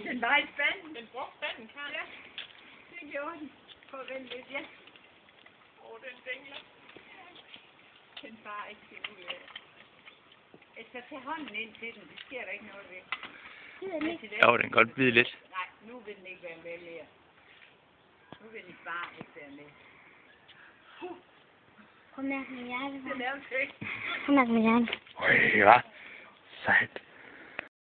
Den var i spanden. Den brugte spanden, Karl. Ja, det gjorde den. Prøv at vente lidt, ja. Den dingler. Den bare ikke til ud af. Altså, tag hånden ind til den. Det sker der ikke noget ved. Jo, den kan godt bide lidt. Nej, nu vil den ikke være med mere. Nu vil den bare ikke være med. Kom mærk min hjerte. Det er nærmest ikke. Kom mærk min hjerte. Øj, hva? Sejt.